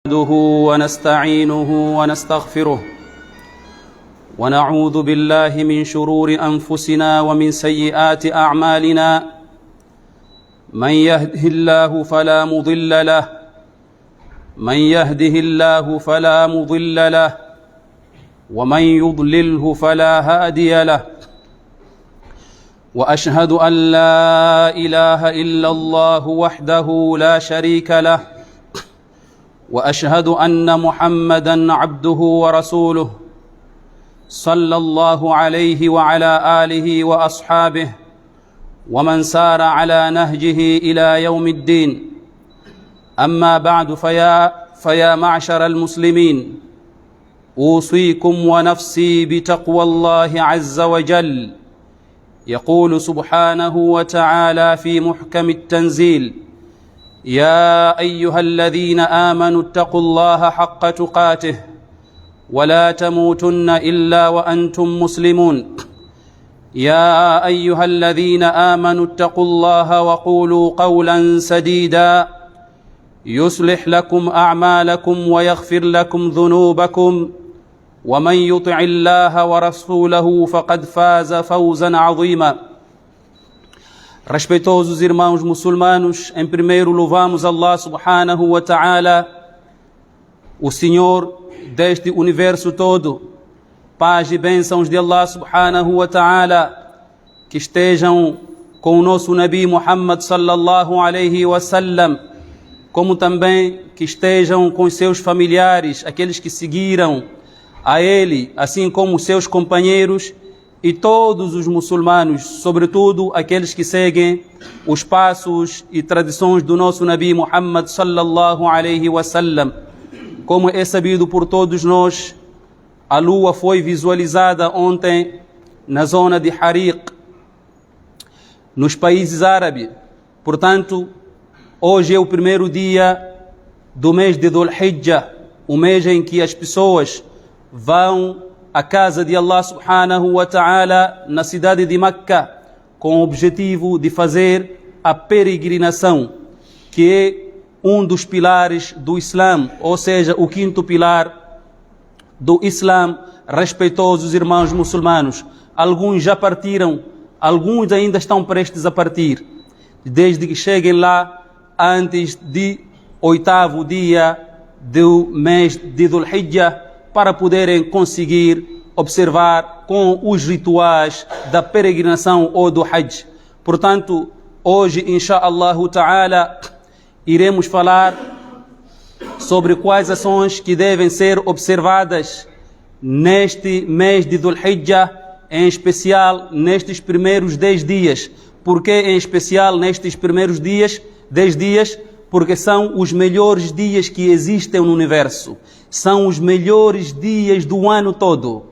نحمده ونستعينه ونستغفره ونعوذ بالله من شرور أنفسنا ومن سيئات أعمالنا من يهده الله فلا مضل له ومن يضلله فلا هادي له وأشهد أن لا إله إلا الله وحده لا شريك له وأشهد أن محمدًا عبده ورسوله صلى الله عليه وعلى آله وأصحابه ومن سار على نهجه إلى يوم الدين. أما بعد فيا معشر المسلمين، أوصيكم ونفسي بتقوى الله عز وجل. يقول سبحانه وتعالى في محكم التنزيل: يا أيها الذين آمنوا اتقوا الله حق تقاته ولا تموتن إلا وأنتم مسلمون. يا أيها الذين آمنوا اتقوا الله وقولوا قولا سديدا يصلح لكم أعمالكم ويغفر لكم ذنوبكم ومن يطع الله ورسوله فقد فاز فوزا عظيما. Respeitosos irmãos muçulmanos, em primeiro louvamos Allah subhanahu wa ta'ala, o Senhor deste universo todo. Paz e bênçãos de Allah subhanahu wa ta'ala que estejam com o nosso Nabi Muhammad sallallahu alaihi wasallam, como também que estejam com seus familiares, aqueles que seguiram a ele, assim como seus companheiros e todos os muçulmanos, sobretudo aqueles que seguem os passos e tradições do nosso Nabi Muhammad sallallahu alaihi wasallam. Como é sabido por todos nós, a lua foi visualizada ontem na zona de Hariq, nos países árabes. Portanto, hoje é o primeiro dia do mês de Dhul Hijjah, o mês em que as pessoas vão à casa de Allah subhanahu wa ta'ala na cidade de Meca, com o objetivo de fazer a peregrinação, que é um dos pilares do Islã, ou seja, o quinto pilar do Islã. Respeitosos irmãos muçulmanos, alguns já partiram, alguns ainda estão prestes a partir, desde que cheguem lá antes de 8º dia do mês de Dhul Hijjah, para poderem conseguir observar com os rituais da peregrinação ou do Hajj. Portanto, hoje, inshaAllah ta'ala, iremos falar sobre quais ações que devem ser observadas neste mês de Dhul Hijjah, em especial nestes primeiros 10 dias. Por que em especial nestes primeiros 10 dias? Porque são os melhores dias que existem no universo. São os melhores dias do ano todo.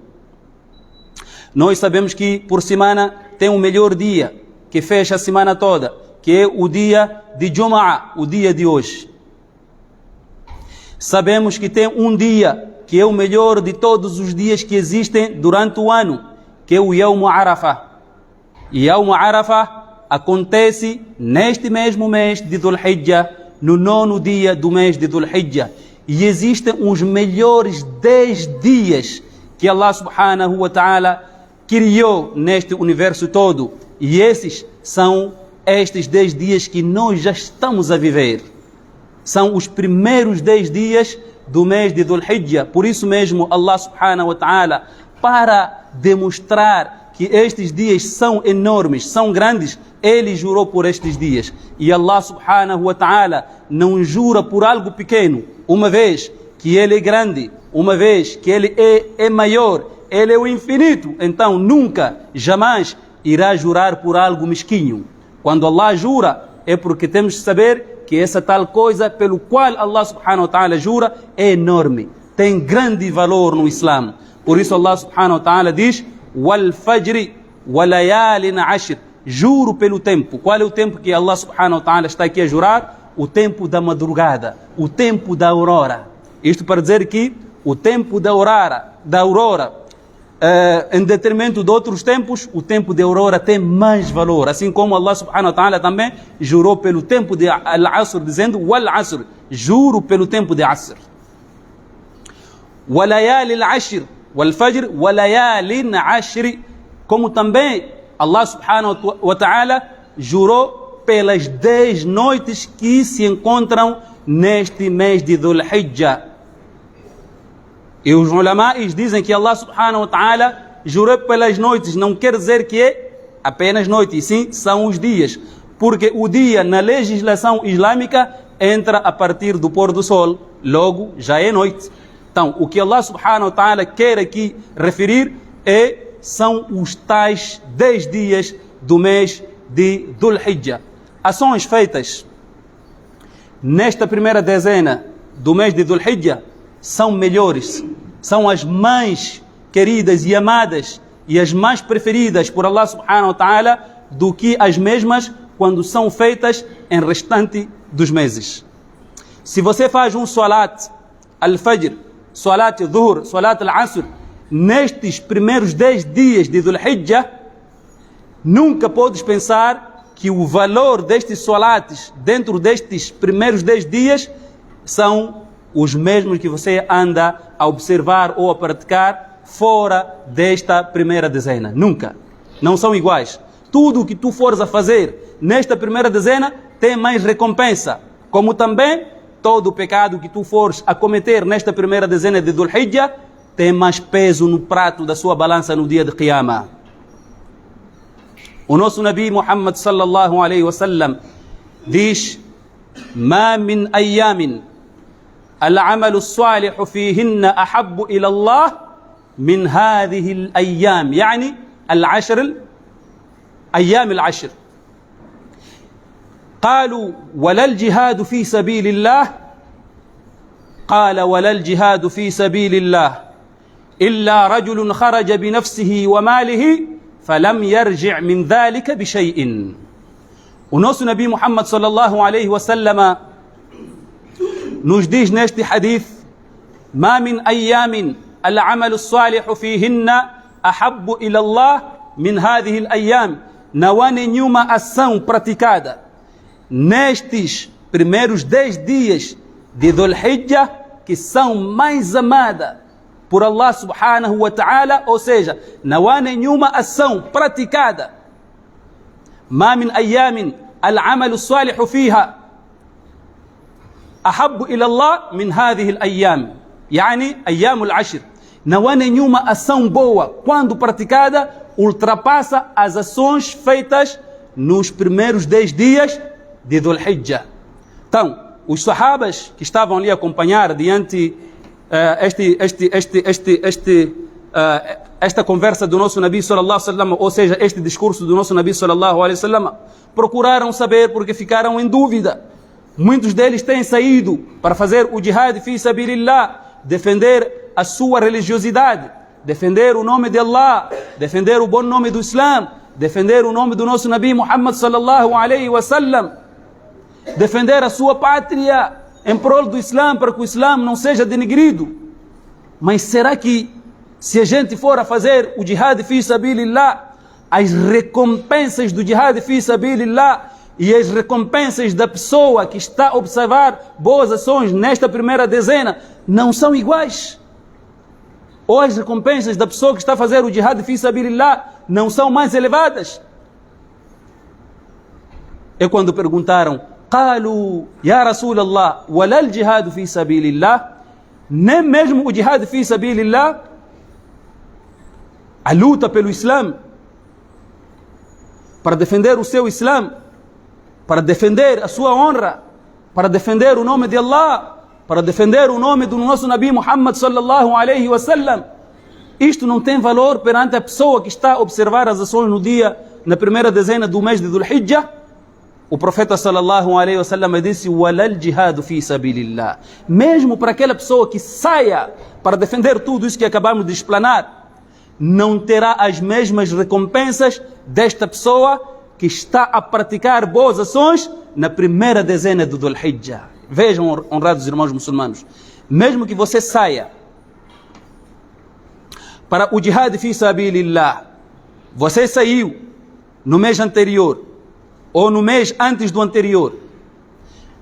Nós sabemos que por semana tem um melhor dia, que fecha a semana toda, que é o dia de Jum'ah, o dia de hoje. Sabemos que tem um dia que é o melhor de todos os dias que existem durante o ano, que é o Yawm Arafah. E Yawm Arafah acontece neste mesmo mês de Dhul Hijjah, no 9º dia do mês de Dhul Hijjah. E existem os melhores 10 dias que Allah subhanahu wa ta'ala criou neste universo todo. E esses são estes 10 dias que nós já estamos a viver. São os primeiros 10 dias do mês de Dhul Hijjah. Por isso mesmo Allah subhanahu wa ta'ala, para demonstrar que estes dias são enormes, são grandes, ele jurou por estes dias. E Allah subhanahu wa ta'ala não jura por algo pequeno, uma vez que ele é grande, uma vez que ele é maior, ele é o infinito, então nunca, jamais irá jurar por algo mesquinho. Quando Allah jura, é porque temos de saber que essa tal coisa pelo qual Allah subhanahu wa ta'ala jura é enorme, tem grande valor no Islã. Por isso Allah subhanahu wa ta'ala diz: wal fajri wa layalin ashr. Juro pelo tempo. Qual é o tempo que Allah subhanahu wa ta'ala está aqui a jurar? O tempo da madrugada, o tempo da aurora. Isto para dizer que o tempo da aurora, em detrimento de outros tempos, o tempo de aurora tem mais valor. Assim como Allah subhanahu wa ta'ala também jurou pelo tempo de Al-Asr, dizendo: Wal Asr, juro pelo tempo de Asr. walayali al-ashr, wal-fajr, walayalin ashr, como também Allah subhanahu wa ta'ala jurou pelas 10 noites que se encontram neste mês de Dhul Hijjah. E os ulamais dizem que Allah subhanahu wa ta'ala jurou pelas noites, não quer dizer que é apenas noite, e sim são os dias. Porque o dia na legislação islâmica entra a partir do pôr do sol, logo já é noite. Então, o que Allah subhanahu wa ta'ala quer aqui referir são os tais 10 dias do mês de Dhul Hijjah. Ações feitas nesta primeira dezena do mês de Dhul Hijjah são melhores, são as mais queridas e amadas e as mais preferidas por Allah subhanahu wa ta'ala do que as mesmas quando são feitas em restante dos meses. Se você faz um salat al-fajr, salat al-dhuhr, salat al-asr, nestes primeiros 10 dias de Dhul Hijjah, nunca podes pensar que o valor destes salates dentro destes primeiros 10 dias são os mesmos que você anda a observar ou a praticar fora desta primeira dezena. Nunca. Não são iguais. Tudo o que tu fores a fazer nesta primeira dezena tem mais recompensa. Como também todo o pecado que tu fores a cometer nesta primeira dezena de Dhul Hijjah tem mais peso no prato da sua balança no dia de Qiyamah. O nosso Nabi Muhammad sallallahu alaihi wasallam diz: "Ma min ayyamin al-amalu as-salihu fihinna ahabbu ila Allah من هذه الأيام", يعني أيام العشر. قالوا: ولا الجهاد في سبيل الله؟ قال: ولا الجهاد في سبيل الله إلا رجل خرج بنفسه وماله فلم يرجع من ذلك بشيء. O nosso Nabi Muhammad sallallahu alaihi wasallam nos diz neste hadith: "ما من أيام العمل الصالح فيهن أحب إلى الله من هذه الأيام". Não há nenhuma ação praticada nestes primeiros 10 dias de Dhul Hijjah que são mais amada por Allah subhanahu wa ta'ala, ou seja, não há nenhuma ação praticada. ما من أيام العمل الصالح فيها أحب إلى الله من هذه الأيام، يعني أيام العشر. Não há nenhuma ação boa, quando praticada, ultrapassa as ações feitas nos primeiros 10 dias de Dhul Hijjah. Então, os sahabas que estavam ali a acompanhar diante esta conversa do nosso Nabi sallallahu alaihi wasallam, ou seja, este discurso do nosso Nabi sallallahu alaihi wasallam, procuraram saber porque ficaram em dúvida. Muitos deles têm saído para fazer o jihad fi sabilillah, defender a sua religiosidade, defender o nome de Allah, defender o bom nome do Islã, defender o nome do nosso Nabi Muhammad sallallahu alaihi wasallam, defender a sua pátria em prol do Islã, para que o Islã não seja denegrido. Mas será que se a gente for a fazer o jihad fi sabilillah, as recompensas do jihad fi sabilillah e as recompensas da pessoa que está a observar boas ações nesta primeira dezena não são iguais? Ou as recompensas da pessoa que está a fazer o jihad fi sabilillah não são mais elevadas? É quando perguntaram: "Qalu ya Rasulallah, wala al-jihad fi sabilillah?" Nem mesmo o jihad fi sabilillah, a luta pelo Islã, para defender o seu Islã, para defender a sua honra, para defender o nome de Allah, para defender o nome do nosso Nabi Muhammad sallallahu alaihi wasallam, isto não tem valor perante a pessoa que está a observar as ações no dia, na primeira dezena do mês de Dhul Hijjah? O profeta sallallahu alaihi wasallam disse: "Walal jihad fi sabilillah". Mesmo para aquela pessoa que saia para defender tudo isso que acabamos de explanar, não terá as mesmas recompensas desta pessoa que está a praticar boas ações na primeira dezena do Dhul Hijjah. Vejam, honrados irmãos muçulmanos, mesmo que você saia para o jihad fi sabilillah, você saiu no mês anterior ou no mês antes do anterior,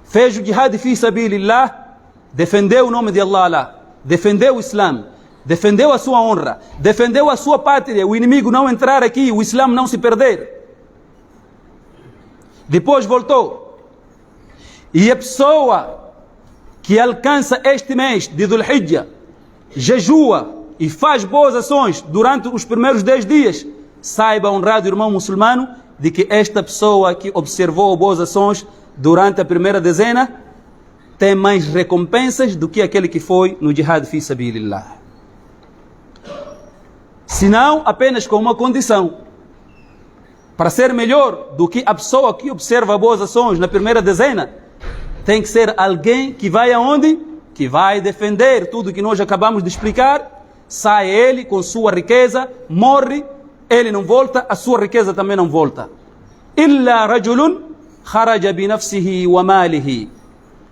fez o jihad fi sabilillah, defendeu o nome de Allah lá, defendeu o Islã, defendeu a sua honra, defendeu a sua pátria, o inimigo não entrar aqui, o Islã não se perder. Depois voltou. E a pessoa que alcança este mês de Dhul Hijjah, jejua e faz boas ações durante os primeiros 10 dias, saiba, honrado irmão muçulmano, de que esta pessoa que observou boas ações durante a primeira dezena tem mais recompensas do que aquele que foi no jihad fi sabilillah. Se não, apenas com uma condição: para ser melhor do que a pessoa que observa boas ações na primeira dezena, tem que ser alguém que vai aonde? Que vai defender tudo que nós acabamos de explicar. Sai ele com sua riqueza, morre, ele não volta, a sua riqueza também não volta. Illa rajulun kharaja bi nafsihi wa malihi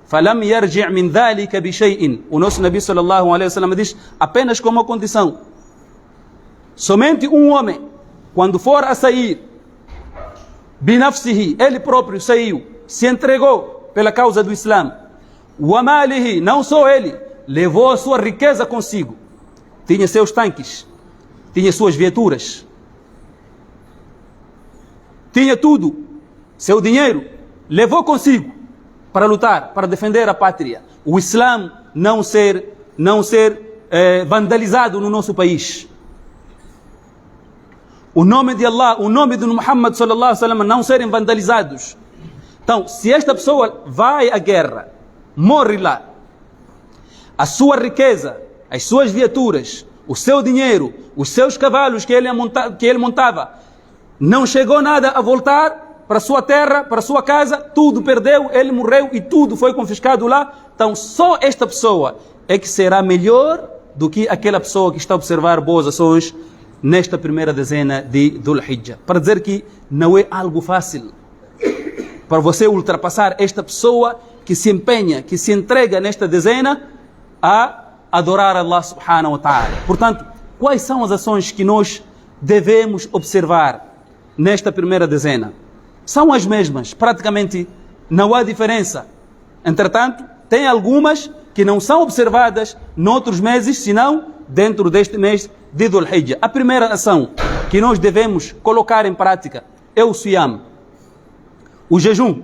falam yarji' min dhalika bi shay'in. O nosso Nabi sallallahu alaihi wasallam diz apenas com uma condição: somente um homem, quando for a sair, bi nafsihi, ele próprio saiu, se entregou pela causa do Islã, wa malihi, não só ele, levou a sua riqueza consigo, tinha seus tanques, tinha suas viaturas, tinha tudo, seu dinheiro, levou consigo para lutar, para defender a pátria, o Islã não ser vandalizado no nosso país, o nome de Allah, o nome de Muhammad sallallahu alaihi wasallam não serem vandalizados. Então, se esta pessoa vai à guerra, morre lá, a sua riqueza, as suas viaturas, o seu dinheiro, os seus cavalos que ele montava, não chegou nada a voltar para a sua terra, para a sua casa, tudo perdeu, ele morreu e tudo foi confiscado lá. Então só esta pessoa é que será melhor do que aquela pessoa que está a observar boas ações nesta primeira dezena de Dhul Hijjah. Para dizer que não é algo fácil para você ultrapassar esta pessoa que se empenha, que se entrega nesta dezena a adorar Allah subhanahu wa ta'ala. Portanto, quais são as ações que nós devemos observar nesta primeira dezena? São as mesmas, praticamente não há diferença. Entretanto, tem algumas que não são observadas noutros meses, senão dentro deste mês de Dhul Hijjah. A primeira ação que nós devemos colocar em prática é o Siyam, o jejum.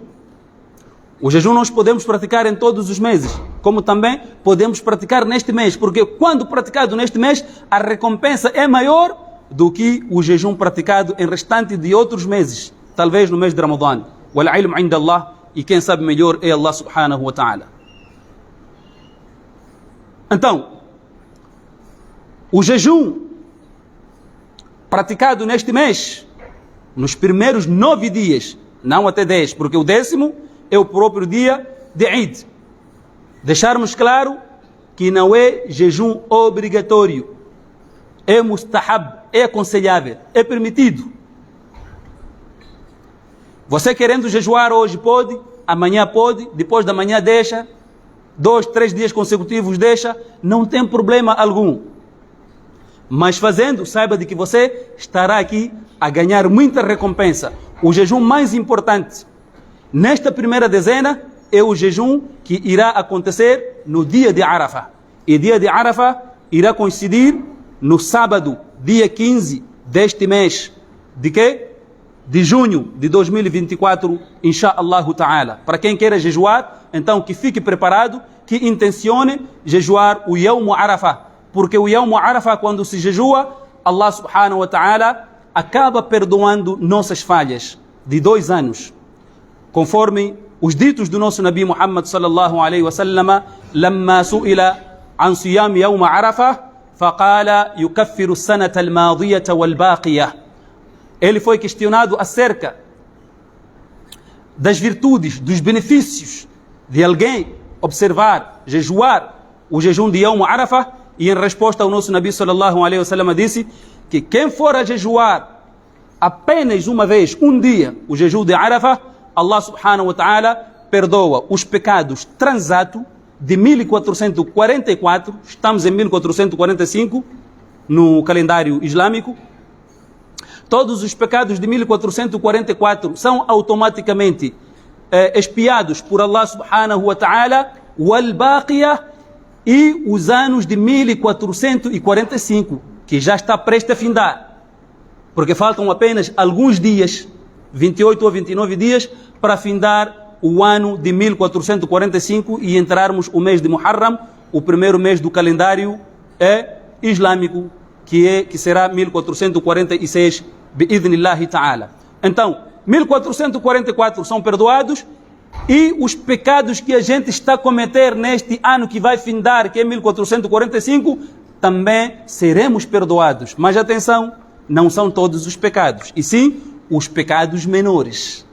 O jejum nós podemos praticar em todos os meses, como também podemos praticar neste mês, porque quando praticado neste mês, a recompensa é maior do que o jejum praticado em restante de outros meses, talvez no mês de Ramadã. Wal ilm inda Allah, e quem sabe melhor é Allah subhanahu wa ta'ala. Então, o jejum praticado neste mês, nos primeiros 9 dias, não até 10, porque o 10º é o próprio dia de Eid. Deixarmos claro que não é jejum obrigatório, é mustahab, é aconselhável, é permitido. Você querendo jejuar hoje pode, amanhã pode, depois da manhã deixa, 2, 3 dias consecutivos deixa, não tem problema algum. Mas fazendo, saiba de que você estará aqui a ganhar muita recompensa. O jejum mais importante nesta primeira dezena é o jejum que irá acontecer no dia de Arafah. E dia de Arafah irá coincidir no sábado, dia 15 deste mês. De quê? De junho de 2024, inshaAllah ta'ala. Para quem queira jejuar, então que fique preparado, que intencione jejuar o Yawm Arafah. Porque o Yawm Arafah, quando se jejua, Allah subhanahu wa ta'ala acaba perdoando nossas falhas de 2 anos. Conforme os ditos do nosso Nabi Muhammad sallallahu alaihi wasallam, لما سئل عن صيام يوم عرفة فقال يكفر السنة الماضية والباقية. Ele foi questionado acerca das virtudes, dos benefícios de alguém observar, jejuar o jejum de Yawm Arafah, e em resposta ao nosso Nabi sallallahu alaihi wasallam disse que quem for a jejuar apenas uma vez, um dia, o jejum de Arafah, Allah subhanahu wa ta'ala perdoa os pecados transato de 1444, estamos em 1445 no calendário islâmico. Todos os pecados de 1444 são automaticamente expiados por Allah subhanahu wa ta'ala, wal baqiyah, e os anos de 1445, que já está prestes a findar, porque faltam apenas alguns dias, 28 ou 29 dias, para findar o ano de 1445 e entrarmos o mês de Muharram, o primeiro mês do calendário islâmico, que será 1446, bi'idhnillahi ta'ala. Então, 1444 são perdoados, e os pecados que a gente está a cometer neste ano que vai findar, que é 1445, também seremos perdoados. Mas atenção, não são todos os pecados, e sim os pecados menores.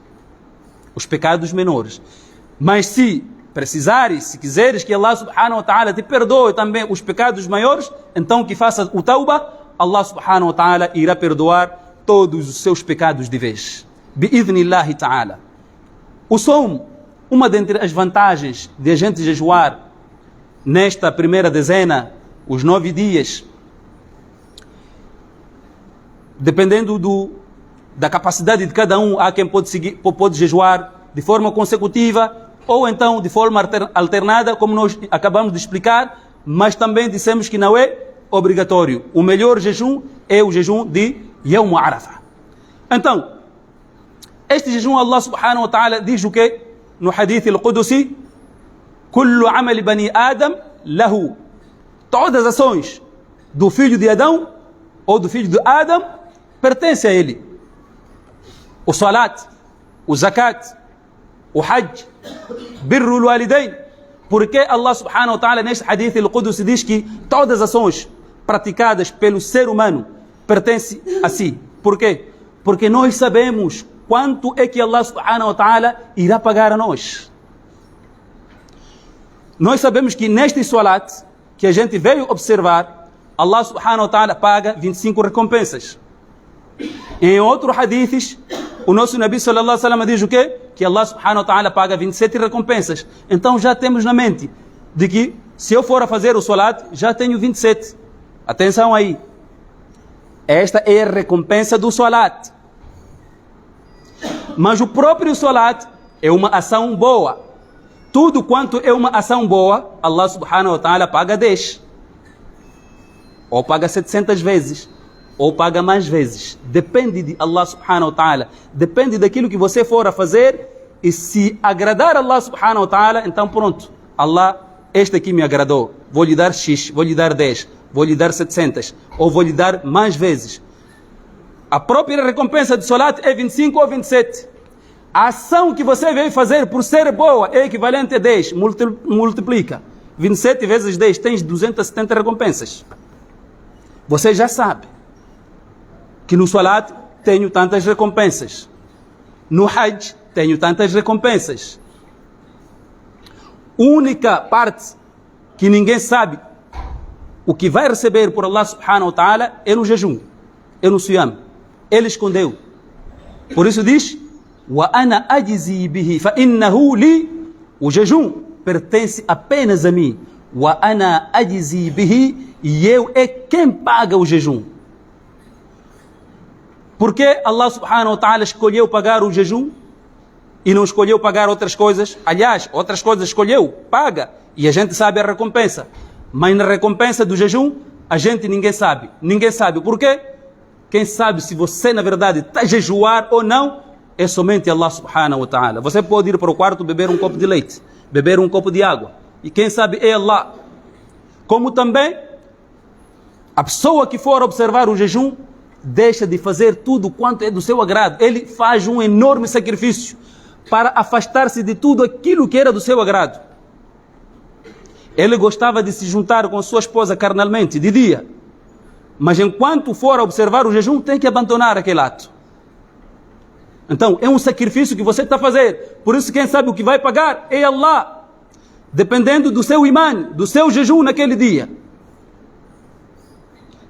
Os pecados menores. Mas se precisares, se quiseres que Allah subhanahu wa ta'ala te perdoe também os pecados maiores, então que faça o tauba, Allah subhanahu wa ta'ala irá perdoar todos os seus pecados de vez. Bi'idhnillahi ta'ala. O som, uma dentre as vantagens de a gente jejuar nesta primeira dezena, os 9 dias, dependendo da capacidade de cada um, há quem pode jejuar de forma consecutiva ou então de forma alternada, como nós acabamos de explicar, mas também dissemos que não é obrigatório. O melhor jejum é o jejum de Yawm Arafah. Então, este jejum, Allah subhanahu wa ta'ala diz o quê? No hadith al-Qudusi, Kullu amal bani Adam lahu. Todas as ações do filho de Adão ou do filho de Adam pertencem a ele. O salat, o zakat, o hajj, birrul walidain. Porque Allah subhanahu wa ta'ala neste hadith al-Qudusi diz que todas as ações praticadas pelo ser humano pertencem a si. Por quê? Porque nós sabemos quanto é que Allah subhanahu wa ta'ala irá pagar a nós. Nós sabemos que neste salat que a gente veio observar, Allah subhanahu wa ta'ala paga 25 recompensas. Em outros hadiths, o nosso Nabi sallallahu alaihi wasallam diz o quê? Que Allah subhanahu wa ta'ala paga 27 recompensas. Então já temos na mente de que se eu for a fazer o salat, já tenho 27. Atenção aí. Esta é a recompensa do salat. Mas o próprio salat é uma ação boa. Tudo quanto é uma ação boa, Allah subhanahu wa ta'ala paga 10. Ou paga 700 vezes. Ou paga mais vezes. Depende de Allah subhanahu wa ta'ala. Depende daquilo que você for a fazer. E se agradar Allah subhanahu wa ta'ala, então pronto. Allah, este aqui me agradou. Vou lhe dar X, vou lhe dar 10, vou lhe dar 700. Ou vou lhe dar mais vezes. A própria recompensa de salat é 25 ou 27. A ação que você veio fazer por ser boa é equivalente a 10. Multiplica. 27 vezes 10, tens 270 recompensas. Você já sabe que no salat tenho tantas recompensas. No hajj tenho tantas recompensas. Única parte que ninguém sabe o que vai receber por Allah subhanahu wa ta'ala é no jejum, é no siyam. Ele escondeu. Por isso diz: Wa ana ajzi bihi fa innahu li. O jejum pertence apenas a mim. Wa ana ajzi bihi. E eu é quem paga o jejum. Porque Allah subhanahu wa ta'ala escolheu pagar o jejum e não escolheu pagar outras coisas? Aliás, outras coisas escolheu, paga. E a gente sabe a recompensa. Mas na recompensa do jejum, a gente ninguém sabe. Ninguém sabe. Por quê? Quem sabe se você na verdade está a jejuar ou não, é somente Allah subhanahu wa ta'ala. Você pode ir para o quarto beber um copo de leite, beber um copo de água. E quem sabe é Allah. Como também, a pessoa que for observar o jejum, deixa de fazer tudo quanto é do seu agrado. Ele faz um enorme sacrifício para afastar-se de tudo aquilo que era do seu agrado. Ele gostava de se juntar com sua esposa carnalmente, de dia. Mas enquanto for a observar o jejum, tem que abandonar aquele ato. Então, é um sacrifício que você está a fazer. Por isso, quem sabe o que vai pagar é Allah. Dependendo do seu imã, do seu jejum naquele dia.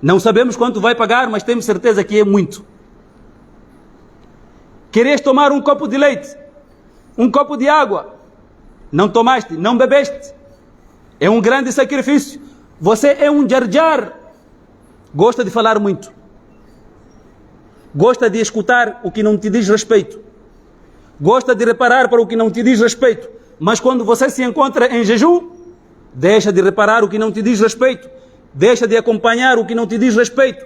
Não sabemos quanto vai pagar, mas temos certeza que é muito. Querias tomar um copo de leite, um copo de água. Não tomaste, não bebeste. É um grande sacrifício. Você é um jar-jar. Gosta de falar muito. Gosta de escutar o que não te diz respeito. Gosta de reparar para o que não te diz respeito. Mas quando você se encontra em jejum, Deixa de reparar o que não te diz respeito. Deixa de acompanhar o que não te diz respeito.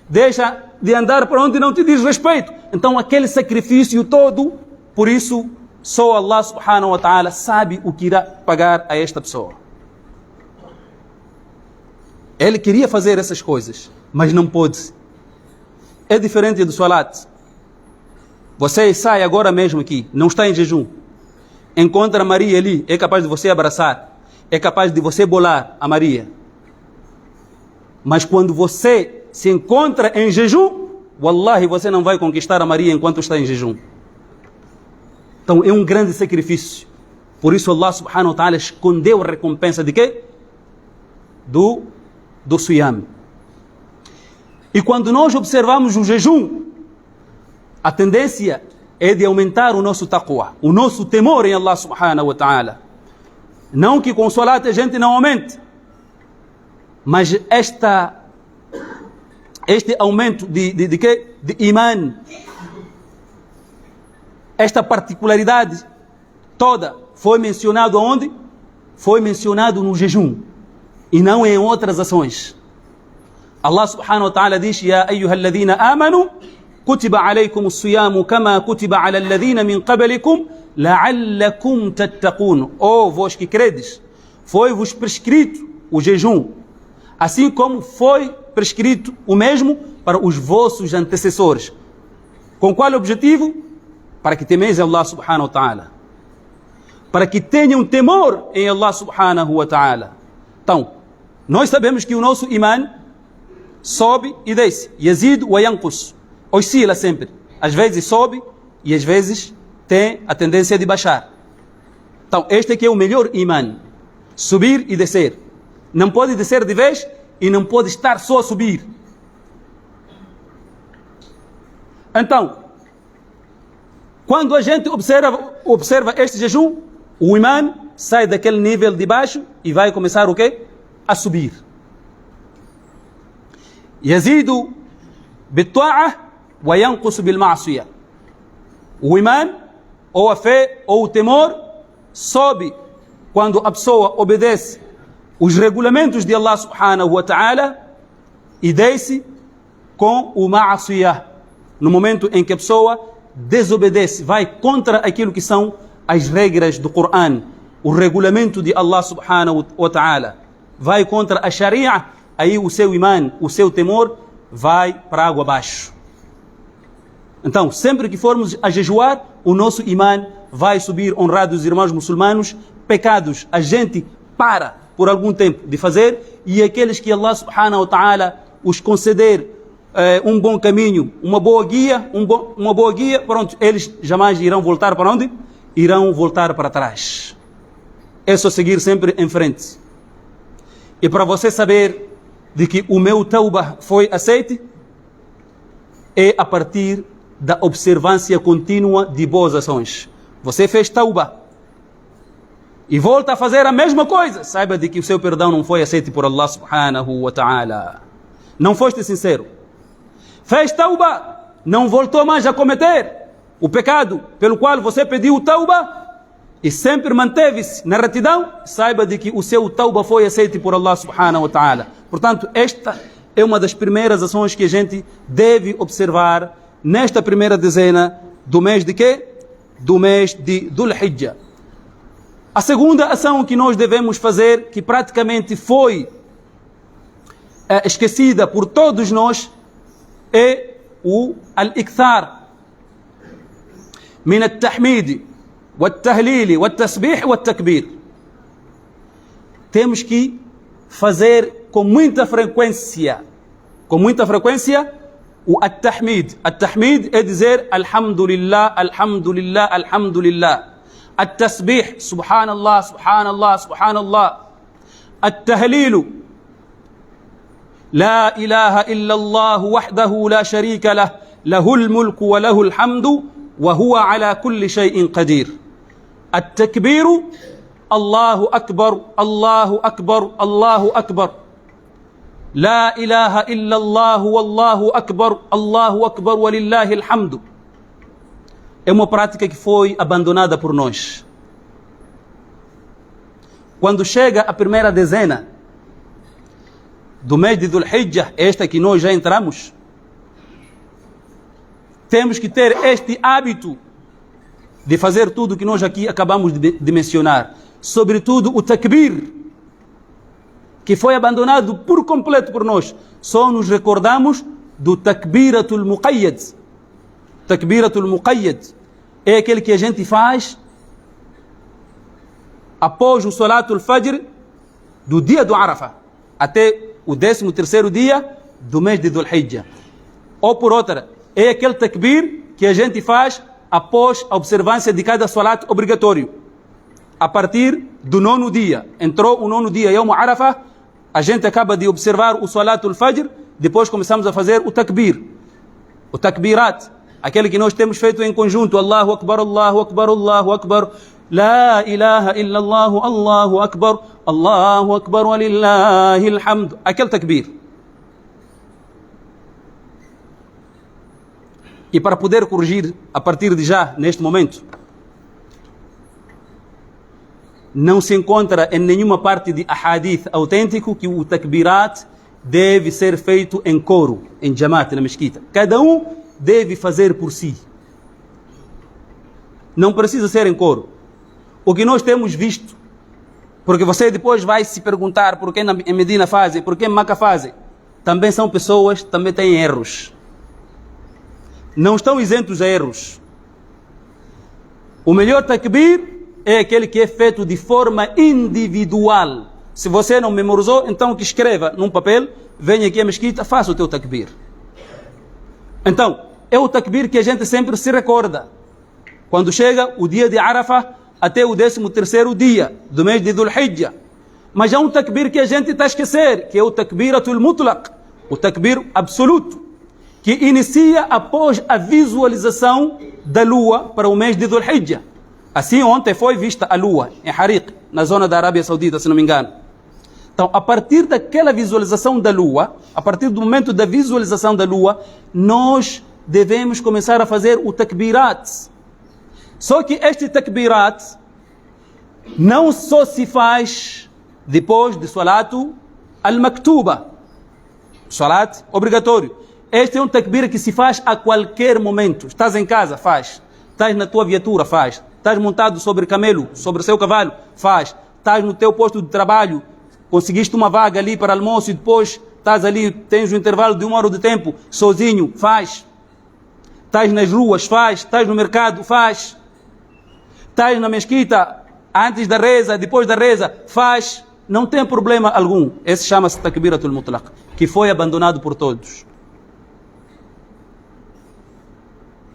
Deixa de andar para onde não te diz respeito. Então aquele sacrifício todo, por isso só Allah subhanahu wa ta'ala sabe o que irá pagar a esta pessoa. Ele queria fazer essas coisas, mas não pôde. É diferente do salat. Você sai agora mesmo aqui, não está em jejum. Encontra Maria ali, é capaz de você abraçar. É capaz de você bolar a Maria. Mas quando você se encontra em jejum, wallahi, você não vai conquistar a Maria enquanto está em jejum. Então é um grande sacrifício. Por isso Allah subhanahu wa ta'ala escondeu a recompensa de quê? Do siyam. E quando nós observamos o jejum, a tendência é de aumentar o nosso taqwa, o nosso temor em Allah subhanahu wa ta'ala. Não que com salat a gente não aumente, mas este aumento de quê? De iman, esta particularidade toda foi mencionado aonde? Foi mencionado no jejum e não em outras ações. Allah subhanahu wa ta'ala diz: Ya ayyuhalladhina amanu kutiba alaykum as-siyamu kama kutiba ala alladhina min qablikum la'allakum tattaqun. Oh, vós que credes, foi-vos prescrito o jejum, assim como foi prescrito o mesmo para os vossos antecessores. Com qual objetivo? Para que temeis Allah subhanahu wa ta'ala. Para que tenham temor em Allah subhanahu wa ta'ala. Então, nós sabemos que o nosso iman sobe e desce. Yazid wa yanqus. Oscila sempre. Às vezes sobe e às vezes tem a tendência de baixar. Então, este aqui é o melhor iman. Subir e descer. Não pode descer de vez e não pode estar só a subir. Então, quando a gente observa este jejum, o imã sai daquele nível de baixo e vai começar o quê? A subir. Yazidu bit-ta'a wa yanqusu bil-ma'siyah. O imã, ou a fé, ou o temor, sobe quando a pessoa obedece os regulamentos de Allah subhanahu wa ta'ala e desce com o ma'asiyah, no momento em que a pessoa desobedece, vai contra aquilo que são as regras do Coran, o regulamento de Allah subhanahu wa ta'ala, vai contra a Sharia, aí o seu imã, o seu temor vai para a água abaixo. Então, sempre que formos a jejuar, o nosso imã vai subir. Honrados irmãos muçulmanos, pecados a gente para por algum tempo de fazer, e aqueles que Allah subhanahu wa ta'ala os conceder um bom caminho, uma boa guia, pronto, eles jamais irão voltar para onde? Irão voltar para trás. É só seguir sempre em frente. E para você saber de que o meu tauba foi aceite, é a partir da observância contínua de boas ações. Você fez tauba e volta a fazer a mesma coisa, saiba de que o seu perdão não foi aceito por Allah subhanahu wa ta'ala. Não foste sincero. Fez tauba, não voltou mais a cometer o pecado pelo qual você pediu tauba e sempre manteve-se na retidão, saiba de que o seu tauba foi aceito por Allah subhanahu wa ta'ala. Portanto, esta é uma das primeiras ações que a gente deve observar nesta primeira dezena do mês de quê? Do mês de Dhul Hijjah. A segunda ação que nós devemos fazer, que praticamente foi esquecida por todos nós, é o al-ikthar min al-tahmid wal-tahlil wal-tasbih wal-takbir. Temos que fazer com muita frequência o at-tahmid. At-tahmid é dizer alhamdulillah, alhamdulillah, alhamdulillah. At-tasbih, subhanallah, subhanallah, subhanallah. At-tahlil, لا إله إلا الله وحده لا شريك له له الملك وله الحمد وهو على كل شيء قدير. التكبير الله أكبر الله أكبر الله أكبر لا إله إلا الله والله أكبر الله أكبر ولله الحمد. É uma prática que foi abandonada por nós. quando chega a primeira dezena do mês de Dhul Hijjah, esta que nós já entramos, temos que ter este hábito de fazer tudo o que nós aqui acabamos de mencionar. Sobretudo o takbir, que foi abandonado por completo por nós. Só nos recordamos do takbiratul muqayyad. Takbiratul muqayyad é aquele que a gente faz após o Salatul Fajr do dia do Arafah, até o 13º dia do mês de Dhul Hijjah. Ou por outra, é aquele takbir que a gente faz após a observância de cada salat obrigatório. A partir do 9º dia, entrou o 9º dia, Yawm Arafah, a gente acaba de observar o Salatul Fajr, depois começamos a fazer o takbir, o takbirat, aquele que nós temos feito em conjunto, Allahu Akbar, Allahu Akbar, Allahu Akbar, La ilaha illallah, Allahu Akbar, walillahi alhamd, aquele takbir. E para poder corrigir a partir de já, neste momento, não se encontra em nenhuma parte de ahadith autêntico que o takbirat deve ser feito em coro, em jamaat, na mesquita. Cada um deve fazer por si. Não precisa ser em coro. O que nós temos visto, porque você depois vai se perguntar por que em Medina fazem, por que em Maca fazem, também são pessoas, também têm erros. Não estão isentos a erros. O melhor takbir é aquele que é feito de forma individual. Se você não memorizou, então que escreva num papel, venha aqui à mesquita, faça o teu takbir. Então, é o takbir que a gente sempre se recorda. Quando chega o dia de Arafah, até o 13º dia do mês de Dhul Hijjah. Mas há um takbir que a gente está a esquecer, que é o takbiratul mutlaq, o takbir absoluto, que inicia após a visualização da lua para o mês de Dhul Hijjah. Assim ontem foi vista a lua em Hariq, na zona da Arábia Saudita, se não me engano. Então, a partir daquela visualização da lua, a partir do momento da visualização da lua, nós devemos começar a fazer o takbirat. Só que este takbirat não só se faz depois de salatu al-maktuba, salat obrigatório. Este é um takbir que se faz a qualquer momento. Estás em casa, faz. Estás na tua viatura, faz. Estás montado sobre camelo, sobre o seu cavalo, faz. Estás no teu posto de trabalho, conseguiste uma vaga ali para almoço e depois estás ali, tens um intervalo de 1 hora de tempo, sozinho, faz. Estás nas ruas, faz. Estás no mercado, faz. Estás na mesquita, antes da reza, depois da reza, faz. Não tem problema algum. Esse chama-se takbiratul mutlaq, que foi abandonado por todos.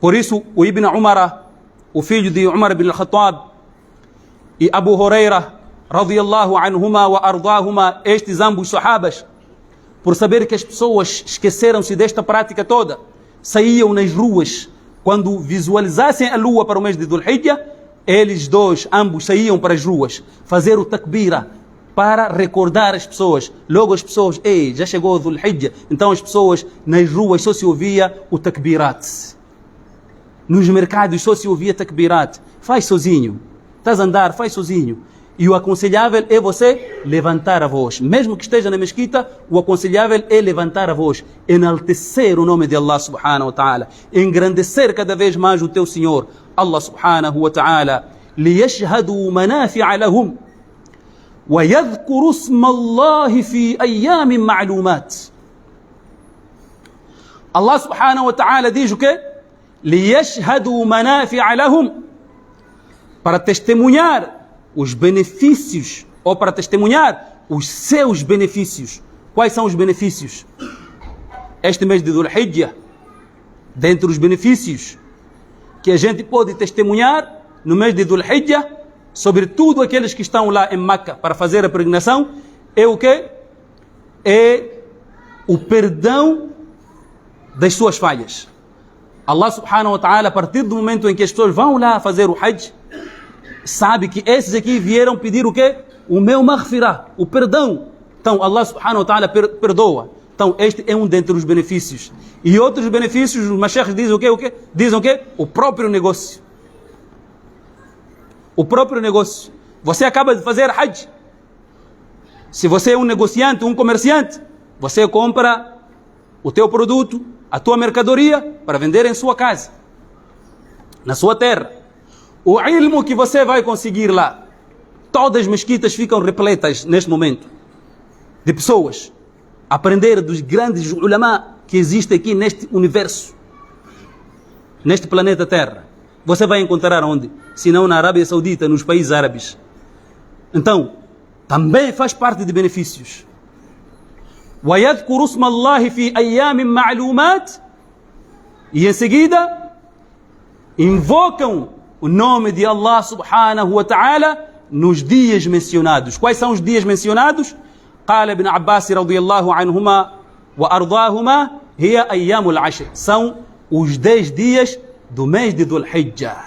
Por isso, o Ibn Umar, o filho de Umar ibn al-Khattab, e Abu Huraira, radiyallahu anhuma wa ardahuma, estes ambos sahabas, por saber que as pessoas esqueceram-se desta prática toda, saíam nas ruas, quando visualizassem a lua para o mês de Dhul Hijjah, eles dois, ambos, saíam para as ruas, fazer o takbira, para recordar as pessoas. Logo as pessoas, ei, já chegou o Dhul Hijjah, então as pessoas nas ruas só se ouvia o takbirat. Nos mercados só se ouvia takbirat. Faz sozinho. Estás a andar, faz sozinho. E o aconselhável é você levantar a voz. Mesmo que esteja na mesquita, o aconselhável é levantar a voz. Enaltecer o nome de Allah subhanahu wa ta'ala. Engrandecer cada vez mais o teu Senhor, Allah subhanahu wa ta'ala. لِيَشْهَدُوا مَنَافِعَ لَهُمْ وَيَذْكُرُوا اسْمَ اللَّهِ فِي أَيَّامٍ مَعْلُومَاتٍ. Allah subhanahu wa ta'ala diz o quê? لِيَشْهَدُوا مَنَافِعَ لَهُمْ, para testemunhar os benefícios, ou para testemunhar os seus benefícios. Quais são os benefícios? Este mês de Dhul Hijjah, dentre os benefícios que a gente pode testemunhar no mês de Dhul Hijjah, sobretudo aqueles que estão lá em Meca para fazer a peregrinação, é o quê? É o perdão das suas falhas. Allah subhanahu wa ta'ala, a partir do momento em que as pessoas vão lá fazer o Hajj, sabe que esses aqui vieram pedir o quê? O meu maghfirah, o perdão. Então Allah subhanahu wa ta'ala perdoa. Então este é um dentre os benefícios. E outros benefícios, os mashayikh dizem o quê? Dizem o quê? O próprio negócio. O próprio negócio. Você acaba de fazer Hajj, Se você é um negociante, um comerciante, você compra o teu produto, a tua mercadoria, para vender em sua casa, na sua terra. O ilmo que você vai conseguir lá, todas as mesquitas ficam repletas neste momento de pessoas a aprender dos grandes ulama que existem aqui neste universo, neste planeta Terra. Você vai encontrar onde? Se não na Arábia Saudita, nos países árabes. Então, também faz parte de benefícios. وَيَذْكُرُ اسْمَ اللَّهِ فِي أَيَّامٍ مَعْلُومَاتٍ. E em seguida, invocam o nome de Allah subhanahu wa ta'ala nos dias mencionados. Quais são os dias mencionados? قال ابن عباس رضي الله عنهما وأرضاهما هي أيام العشر. São os 10 dias do mês de Dhul Hijjah.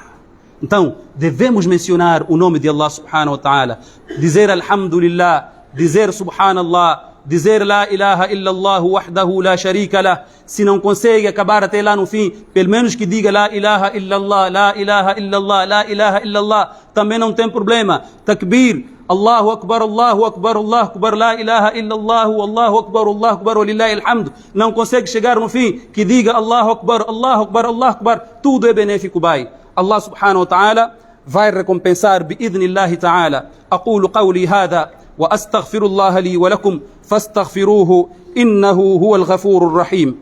Então, devemos mencionar o nome de Allah subhanahu wa ta'ala, dizer alhamdulillah, dizer subhanallah, dizer la ilaha illallah wahdahu la sharika lah. Se não consegue acabar até lá no fim, pelo menos que diga la ilaha illallah, la ilaha illallah, la ilaha illallah, também não tem problema. Takbir, Allahu Akbar, Allahu Akbar, Allahu Akbar, la ilaha illallah, Allahu Akbar, Allahu Akbar, walillahi alhamd. Não consegue chegar no fim, que diga Allahu Akbar, Allahu Akbar, Allahu Akbar. Tudo é benéfico, bai. Allah subhanahu wa ta'ala vai recompensar bi'idhnillahi ta'ala. Aqulu qawli hadha wa astaghfirullah li wa lakum fastaghfiruhu innahu huwal ghafurur rahim.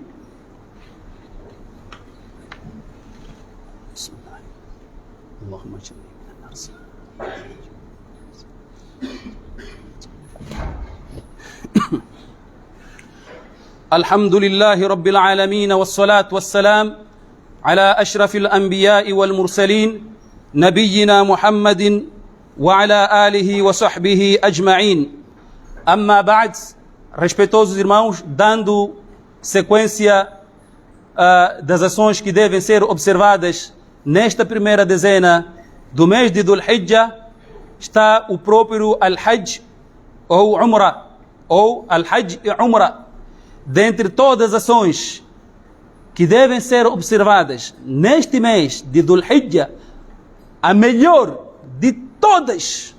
Allahumma ajirni minan nar. الحمد لله رب العالمين والصلاة والسلام على أشرف الأنبياء والمرسلين نبينا محمد وعلى آله وصحبه أجمعين. أما بعد, respeitosos irmãos, dando sequência das ações que devem ser observadas nesta primeira dezena do mês de Dhul Hijjah, está o próprio Al-Hajj ou Umrah, ou Al-Hajj e Umrah. Dentre todas as ações que devem ser observadas neste mês de Dhul Hijjah, a melhor de todas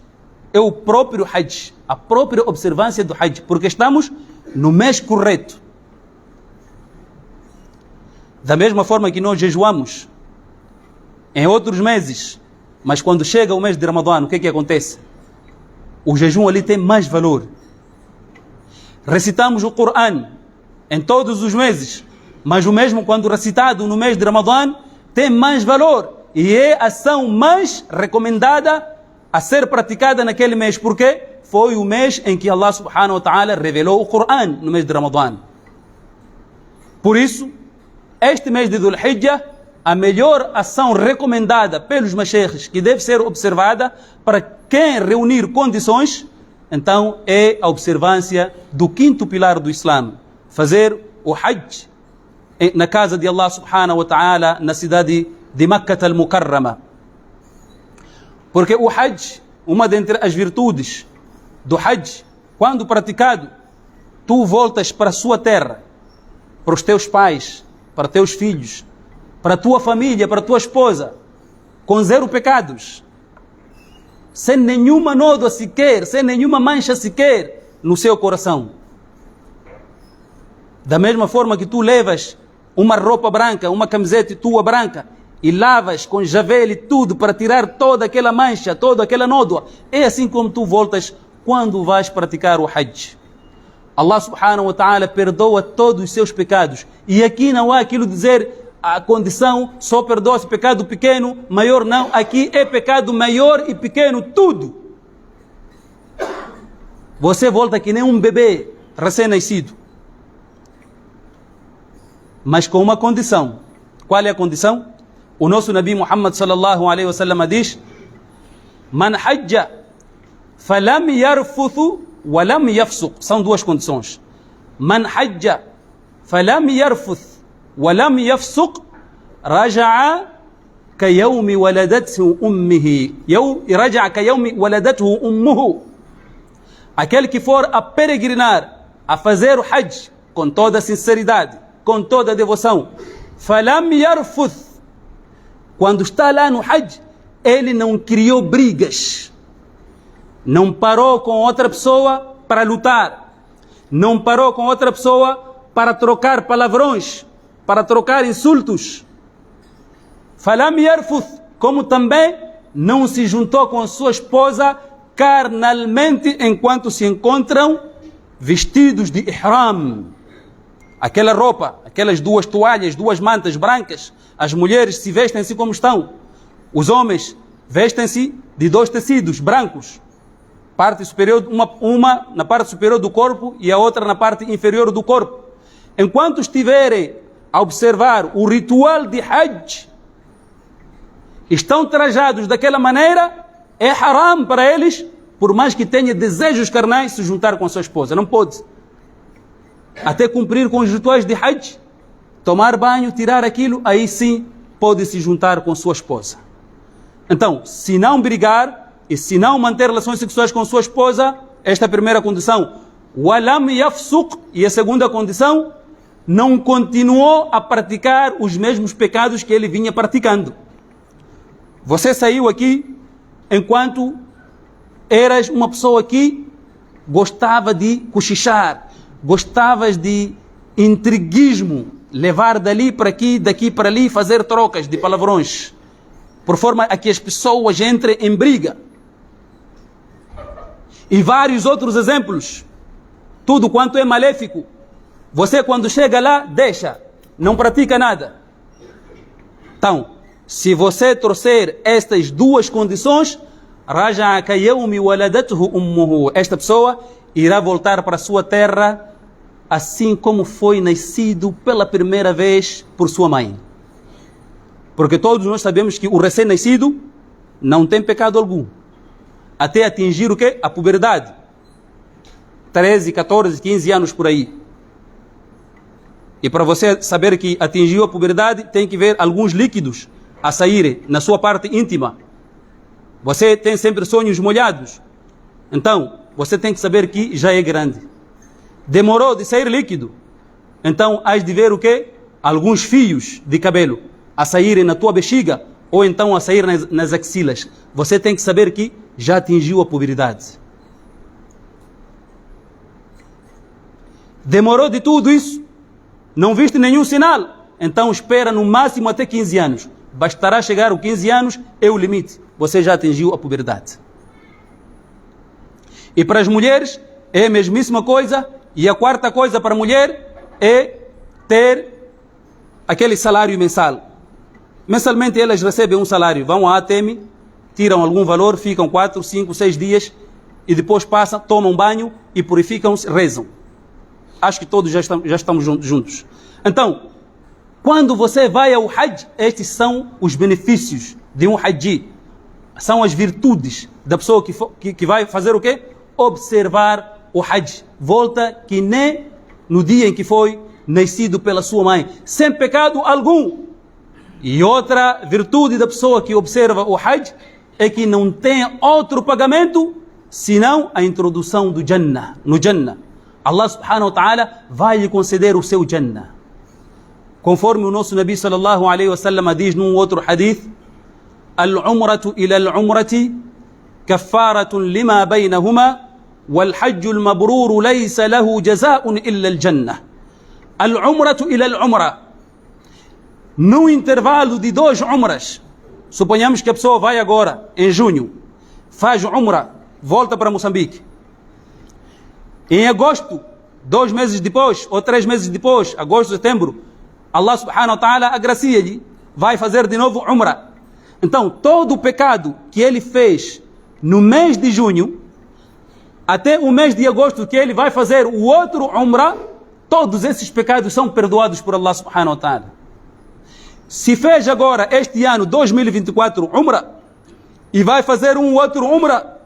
é o próprio Hajj, a própria observância do Hajj, porque estamos no mês correto. Da mesma forma que nós jejuamos em outros meses, mas quando chega o mês de Ramadã, o que acontece? O jejum ali tem mais valor. Recitamos o Coran em todos os meses, mas o mesmo quando recitado no mês de Ramadã tem mais valor e é a ação mais recomendada a ser praticada naquele mês, porque foi o mês em que Allah subhanahu wa ta'ala revelou o Coran, no mês de Ramadã. Por isso, este mês de Dhul Hijjah, a melhor ação recomendada pelos mashaykhs que deve ser observada para quem reunir condições, então é a observância do quinto pilar do Islã, fazer o Hajj na casa de Allah subhanahu wa ta'ala, na cidade de Makkah al-Mukarrama. Porque o Hajj, uma dentre as virtudes do Hajj, quando praticado, tu voltas para a sua terra, para os teus pais, para teus filhos, para a tua família, para a tua esposa, com 0 pecados, sem nenhuma nódoa sequer, sem nenhuma mancha sequer no seu coração. Da mesma forma que tu levas uma roupa branca, uma camiseta tua branca, e lavas com javel e tudo para tirar toda aquela mancha, toda aquela nódoa, é assim como tu voltas quando vais praticar o Hajj. Allah subhanahu wa ta'ala perdoa todos os seus pecados. E aqui não há aquilo de dizer a condição só perdoa-se pecado pequeno, maior não. Aqui é pecado maior e pequeno, tudo. Você volta que nem um bebê recém-nascido. Mas com uma condição. Qual é a condição? O nosso Nabi Muhammad sallallahu alaihi wasallam diz: Man hajja falam yarfuthu wa lam yafsuq. São 2 condições. Man hajja falam yarfuth wa lam yafsuq raja'a ka yawmi waladathu ummihi. Raja'a ka yawmi waladathu ummuhu. Aquele que for a peregrinar, a fazer o Hajj com toda a sinceridade, com toda a devoção, falam yarfuth, quando está lá no Hajj, ele não criou brigas, não parou com outra pessoa para lutar. Não parou com outra pessoa para trocar palavrões, para trocar insultos. Falam yarfuth, como também não se juntou com sua esposa carnalmente enquanto se encontram vestidos de ihram. Aquela roupa, aquelas duas toalhas, duas mantas brancas, as mulheres se vestem assim como estão. Os homens vestem-se de dois tecidos brancos. Parte superior, uma na parte superior do corpo e a outra na parte inferior do corpo. Enquanto estiverem a observar o ritual de Hajj, estão trajados daquela maneira, é haram para eles, por mais que tenha desejos carnais, se juntar com a sua esposa. Não pode. Até cumprir com os rituais de Hajj, tomar banho, tirar aquilo, aí sim pode se juntar com sua esposa. Então, se não brigar e se não manter relações sexuais com sua esposa, esta é a primeira condição. Walam yafsuq, e a segunda condição, não continuou a praticar os mesmos pecados que ele vinha praticando. Você saiu aqui enquanto eras uma pessoa que gostava de cochichar, gostavas de intriguismo, levar dali para aqui, daqui para ali, fazer trocas de palavrões, por forma a que as pessoas entrem em briga. E vários outros exemplos. Tudo quanto é maléfico. Você quando chega lá, deixa, não pratica nada. Então, se você trouxer estas duas condições, raja'a ka yawmi waladathu ummuhu, esta pessoa irá voltar para a sua terra assim como foi nascido pela primeira vez por sua mãe. Porque todos nós sabemos que o recém-nascido não tem pecado algum, até atingir o quê? A puberdade. 13, 14, 15 anos por aí. E para você saber que atingiu a puberdade, tem que ver alguns líquidos a saírem na sua parte íntima. Você tem sempre sonhos molhados. Então, você tem que saber que já é grande. Demorou de sair líquido. Então, has de ver o quê? Alguns fios de cabelo a saírem na tua bexiga ou então a sair nas axilas. Você tem que saber que já atingiu a puberdade. Demorou de tudo isso, não viste nenhum sinal, então espera no máximo até 15 anos. Bastará chegar aos 15 anos, é o limite. Você já atingiu a puberdade. E para as mulheres é a mesmíssima coisa. E a quarta coisa para a mulher é ter aquele salário mensal. Mensalmente elas recebem um salário, vão à ATM, tiram algum valor, ficam 4, 5, 6 dias e depois passam, tomam banho e purificam-se, rezam. Acho que todos já estamos juntos. Então, quando você vai ao Hajj, estes são os benefícios de um Hajji. São as virtudes da pessoa que vai fazer o quê? Observar o Hajj. Volta que nem no dia em que foi nascido pela sua mãe, sem pecado algum. E outra virtude da pessoa que observa o Hajj é que não tem outro pagamento senão a introdução do Jannah, no Jannah. Allah subhanahu wa ta'ala vai lhe conceder o seu Jannah. Conforme o nosso Nabi sallallahu alaihi wasallam diz num outro hadith: Al-umratu ila al-umrati kaffaratun lima baynahuma wal-hajju al-mabruru laysa lahu jazaa'un illa al-jannah. Al-umratu ila al-umra. No intervalo de 2 umras, suponhamos que a pessoa vai agora, em junho, faz umra, volta para Moçambique. Em agosto, 2 meses depois, ou 3 meses depois, agosto, setembro, Allah subhanahu wa ta'ala agracia-lhe, vai fazer de novo umra. Então, todo o pecado que ele fez no mês de junho, até o mês de agosto que ele vai fazer o outro umra, todos esses pecados são perdoados por Allah subhanahu wa ta'ala. Se fez agora, este ano, 2024, umra, e vai fazer um outro umra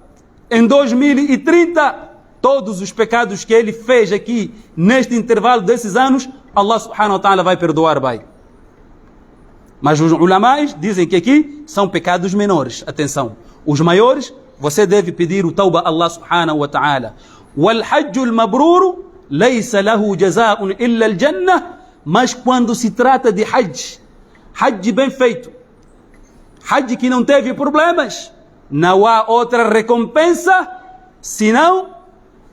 em 2030, todos os pecados que ele fez aqui, neste intervalo desses anos, Allah subhanahu wa ta'ala vai perdoar, vai. Mas os ulamais dizem que aqui são pecados menores. Atenção. Os maiores, você deve pedir o tauba a Allah subhanahu wa ta'ala. Wal hajjul mabruru laysa lahu jazaa'un illa al-jannah. Mas quando se trata de hajj, hajj bem feito, hajj que não teve problemas, não há outra recompensa senão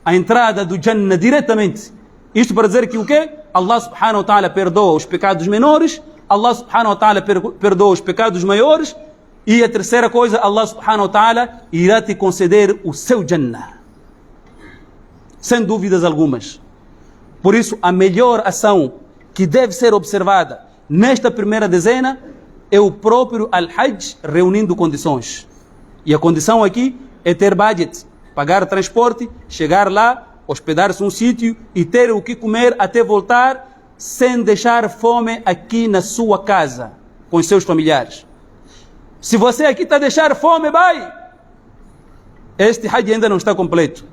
a entrada do Jannah diretamente. Isto para dizer que o quê? Allah subhanahu wa ta'ala perdoa os pecados menores, Allah subhanahu wa ta'ala perdoa os pecados maiores, e a terceira coisa, Allah subhanahu wa ta'ala irá te conceder o seu Jannah. Sem dúvidas algumas. Por isso, a melhor ação que deve ser observada nesta primeira dezena é o próprio Al-Hajj reunindo condições. E a condição aqui é ter budget, pagar transporte, chegar lá, hospedar-se num sítio e ter o que comer até voltar, sem deixar fome aqui na sua casa, com os seus familiares. Se você aqui está a deixar fome, vai! Este Hajj ainda não está completo.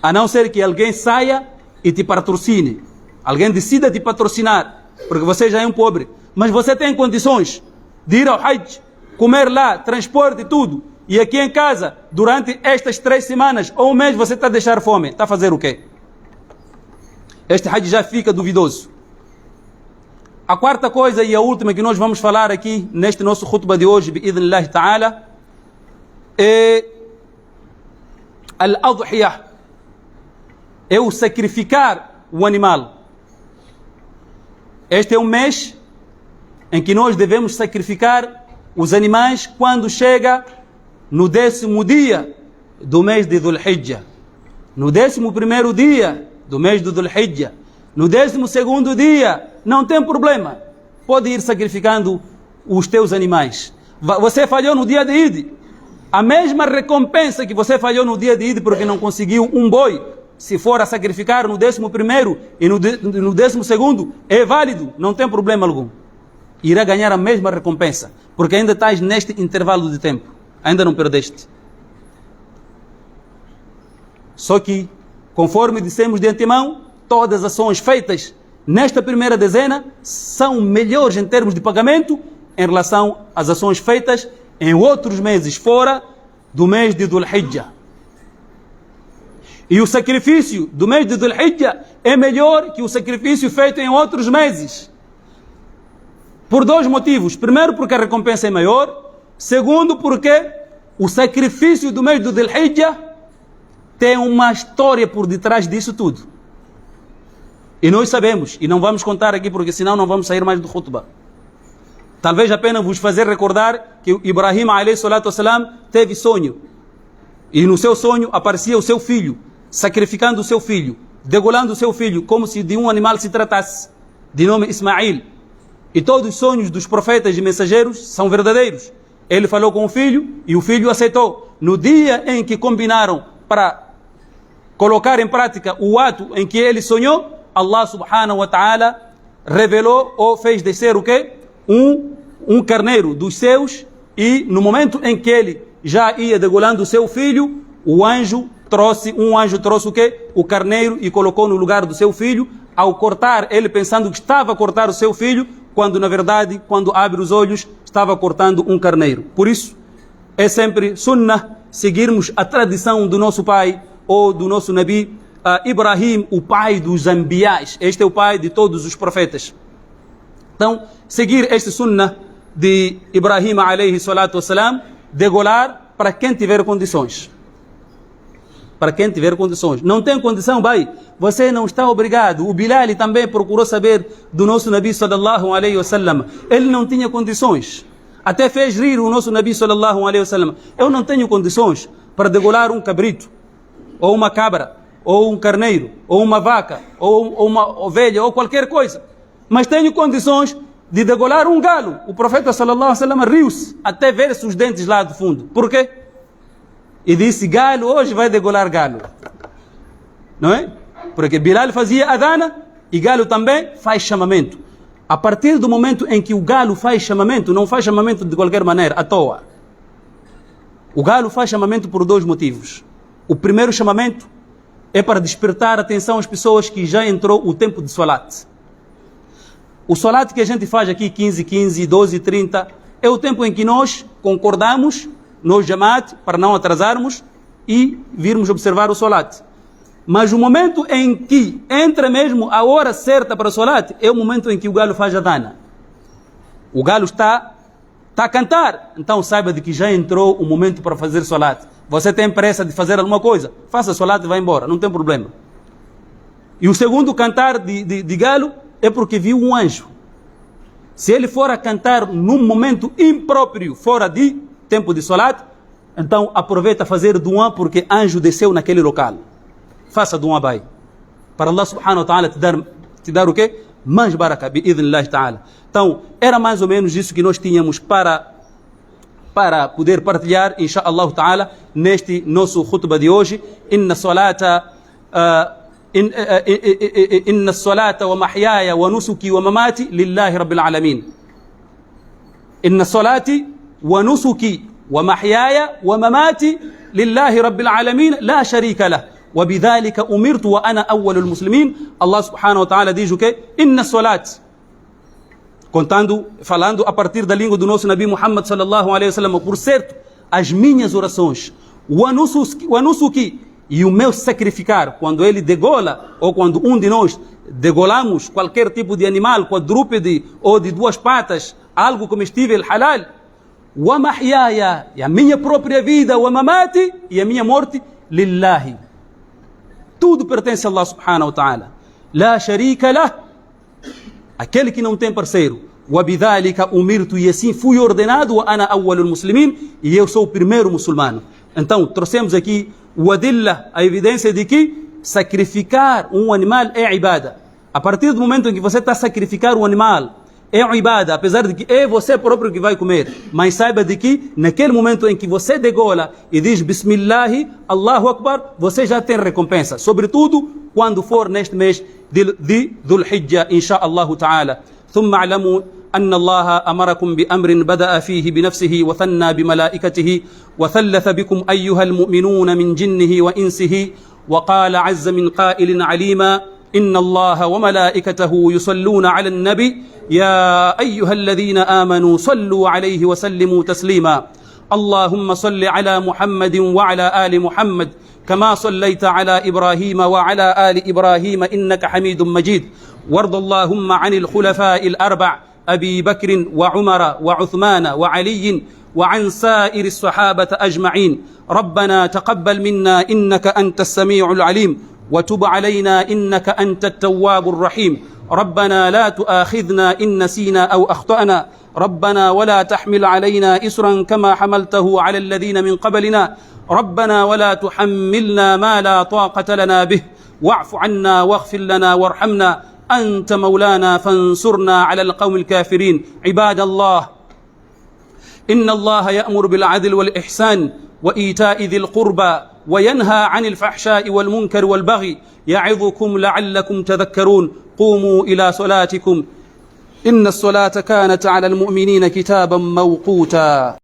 A não ser que alguém saia e te patrocine. Alguém decida te patrocinar, porque você já é um pobre. Mas você tem condições de ir ao Hajj, comer lá, transporte e tudo. E aqui em casa, durante estas 3 semanas ou um mês, você está a deixar fome. Está a fazer o quê? Este Hajj já fica duvidoso. A quarta coisa e a última que nós vamos falar aqui neste nosso khutbah de hoje, bi'idhnillah ta'ala, é al-adhiyah. É o sacrificar o animal. Este é um mês em que nós devemos sacrificar os animais quando chega no 10º dia do mês de Dhul Hijjah, no 11º dia do mês de Dhul Hijjah, no 12º dia, não tem problema. Pode ir sacrificando os teus animais. Você falhou no dia de Eid, a mesma recompensa que você falhou no dia de Eid porque não conseguiu um boi, se for a sacrificar no 11º e no 12º, é válido, não tem problema algum. Irá ganhar a mesma recompensa, porque ainda estás neste intervalo de tempo, ainda não perdeste. Só que, conforme dissemos de antemão, todas as ações feitas nesta primeira dezena são melhores em termos de pagamento em relação às ações feitas em outros meses fora do mês de Dhul Hijjah. E o sacrifício do mês de Dhul Hijjah é melhor que o sacrifício feito em outros meses. Por 2 motivos. Primeiro, porque a recompensa é maior. Segundo, porque o sacrifício do mês de Dhul Hijjah tem uma história por detrás disso tudo. E nós sabemos, e não vamos contar aqui porque senão não vamos sair mais do khutbah. Talvez apenas vos fazer recordar que Ibrahim alayhi salatu wassalam teve sonho. E no seu sonho aparecia o seu filho, sacrificando o seu filho, degolando o seu filho, como se de um animal se tratasse, de nome Ismail. E todos os sonhos dos profetas e mensageiros são verdadeiros. Ele falou com o filho e o filho aceitou. No dia em que combinaram para colocar em prática o ato em que ele sonhou, Allah subhanahu wa ta'ala revelou ou fez descer o quê? Um carneiro dos seus, e no momento em que ele já ia degolando o seu filho, um anjo trouxe o quê? O carneiro, e colocou no lugar do seu filho. Ao cortar, ele pensando que estava a cortar o seu filho, quando na verdade, quando abre os olhos, estava cortando um carneiro. Por isso, é sempre sunnah seguirmos a tradição do nosso pai ou do nosso Nabi Ibrahim, o pai dos Anbiyais. Este é o pai de todos os profetas. Então, seguir este sunnah de Ibrahim alayhi salatu wassalam, degolar para quem tiver condições. Para quem tiver condições. Não tem condição, vai. Você não está obrigado. O Bilal também procurou saber do nosso Nabi sallallahu alayhi wasallam. Ele não tinha condições. Até fez rir o nosso Nabi sallallahu alayhi wasallam. Eu não tenho condições para degolar um cabrito, ou uma cabra, ou um carneiro, ou uma vaca, ou uma ovelha, ou qualquer coisa. Mas tenho condições de degolar um galo. O profeta sallallahu alaihi wasallam riu-se até ver-se os dentes lá do fundo. Por quê? E disse: galo hoje vai degolar galo. Não é? Porque Bilal fazia adana e galo também faz chamamento. A partir do momento em que o galo faz chamamento, não faz chamamento de qualquer maneira, à toa. O galo faz chamamento por 2 motivos. O primeiro chamamento é para despertar a atenção às pessoas que já entrou o tempo de salat. O salat que a gente faz aqui, 15:15, 12:30, é o tempo em que nós concordamos, nós jamaat, para não atrasarmos e virmos observar o salat. Mas o momento em que entra mesmo a hora certa para o salat é o momento em que o galo faz adana. O galo está a cantar. Então saiba de que já entrou o momento para fazer salat. Você tem pressa de fazer alguma coisa? Faça solat e vai embora, não tem problema. E o segundo cantar de galo é porque viu um anjo. Se ele for a cantar num momento impróprio, fora de tempo de solat, então aproveita a fazer du'a porque anjo desceu naquele local. Faça du'a vai. Para Allah subhanahu wa ta'ala te dar o quê? Mais baraka, bi'idhnillah ta'ala. Então, era mais ou menos isso que nós tínhamos para poder partilhar, inshallah ta'ala, neste nosso khutbah de hoje. Inna salata wa mahyaya wa nusuki wa mamati lillahi rabbil alamin. Inna salati wa nusuki wa mahyaya wa mamati lillahi rabbil alamin la sharika lah. وبذلك أمرت وأنا أول المسلمين. Allah subhanahu wa ta'ala diz o quê? Inna salat. Falando a partir da língua do nosso Nabi Muhammad sallallahu alaihi wasallam, por certo, as minhas orações, wa nusuki, e o meu sacrificar, quando ele degola, ou quando um de nós degolamos qualquer tipo de animal, quadrúpede ou de duas patas, algo comestível halal, wa mahyaya, e a minha própria vida, wa mamati, e a minha morte, lillahi. Tudo pertence a Allah subhanahu wa ta'ala. La sharika lah. Aquele que não tem parceiro. Wabidhalika umirtu, e assim fui ordenado, wa ana awwalul muslimin, e eu sou o primeiro muçulmano. Então, trouxemos aqui o adilla, a evidência de que sacrificar um animal é ibada. A partir do momento em que você está a sacrificar um animal, é ibada, apesar de que é você próprio que vai comer. Mas saiba de que, naquele momento em que você degola e diz Bismillahi, Allahu Akbar, você já tem recompensa. Sobretudo, quando for neste mês de Dhul Hijjah, insha'Allah ta'ala. ثم اعلموا أن الله أمركم بأمر بدأ فيه بنفسه وثنى بملائكته وثلث بكم أيها المؤمنون من جنه وإنسه وقال عز من قائل عليما إن الله وملائكته يصلون على النبي يا أيها الذين آمنوا صلوا عليه وسلموا تسليما اللهم صل على محمد وعلى آل محمد كما صليت على إبراهيم وعلى آل إبراهيم إنك حميد مجيد وارض اللهم عن الخلفاء الأربع أبي بكر وعمر وعثمان وعلي وعن سائر الصحابة أجمعين ربنا تقبل منا إنك أنت السميع العليم وتب علينا إنك أنت التواب الرحيم ربنا لا تؤاخذنا إن نسينا أو أخطأنا ربنا ولا تحمل علينا إسرا كما حملته على الذين من قبلنا ربنا ولا تحملنا ما لا طاقة لنا به واعف عنا واغفر لنا وارحمنا أنت مولانا فانصرنا على القوم الكافرين عباد الله إن الله يأمر بالعدل والإحسان وإيتاء ذي القربى وينهى عن الفحشاء والمنكر والبغي يعظكم لعلكم تذكرون قوموا إلى صلاتكم إن الصلاة كانت على المؤمنين كتابا موقوتا